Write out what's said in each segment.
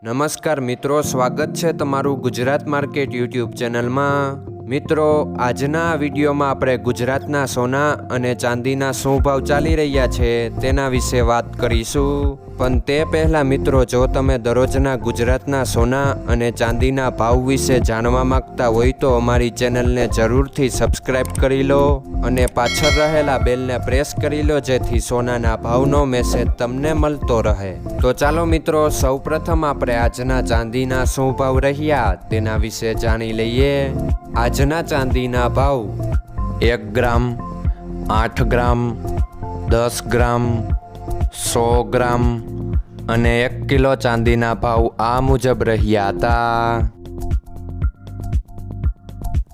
નમસ્કાર મિત્રો, સ્વાગત છે તમારું ગુજરાત માર્કેટ યુટ્યુબ ચેનલમાં। મિત્રો, આજના આ વિડીયોમાં આપણે ગુજરાતના સોના અને ચાંદીના શું ભાવ ચાલી રહ્યા છે તેના વિશે વાત કરીશું। પણ તે પહેલાં મિત્રો, જો તમે દરરોજના ગુજરાતના સોના અને ચાંદીના ભાવ વિશે જાણવા માંગતા હોય તો અમારી ચેનલને જરૂરથી સબસ્ક્રાઈબ કરી લો અને પાછળ રહેલા બેલને પ્રેસ કરી લો, જેથી સોનાના ભાવનો મેસેજ તમને મળતો રહે। તો ચાલો મિત્રો, સૌપ્રથમ આપણે આજના ચાંદીના શું ભાવ રહ્યા તેના વિશે જાણી લઈએ। આજના ચાંદીના ભાવ 1 ગ્રામ, 8 ગ્રામ, 10 ગ્રામ, 100 ગ્રામ અને 1 કિલો ચાંદીના ભાવ આ મુજબ રહ્યા હતા।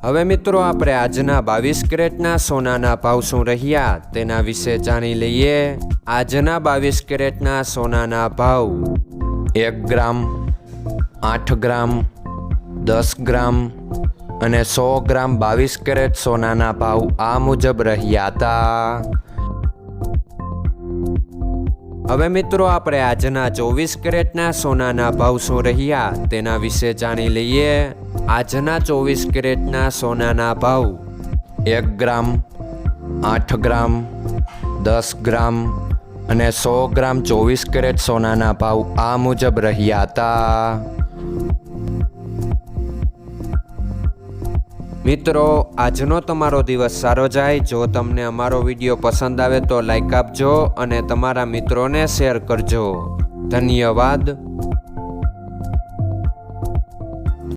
હવે મિત્રો, આપણે આજના 22 કેરેટના સોનાના ભાવ શું રહ્યા તેના વિશે જાણી લઈએ। આજના 22 કેરેટના સોનાના ભાવ 1 ગ્રામ, 8 ગ્રામ, 10 ગ્રામ અને 100 ગ્રામ 22 કેરેટ સોનાના ભાવ આ મુજબ રહ્યા હતા। હવે મિત્રો, આપણે આજના 24 કેરેટના સોનાના ભાવ શું રહ્યા તેના વિશે જાણી લઈએ। આજના 24 કેરેટના સોનાના ભાવ 1 ગ્રામ, 8 ગ્રામ, 10 ગ્રામ અને 100 ગ્રામ 24 કેરેટ સોનાના ભાવ આ મુજબ રહ્યા હતા। મિત્રો, આજનો તમારો દિવસ સારો જાય। જો તમને અમારો વિડીયો પસંદ આવે તો લાઈક આપજો અને તમારા મિત્રોને શેર કરજો। ધન્યવાદ।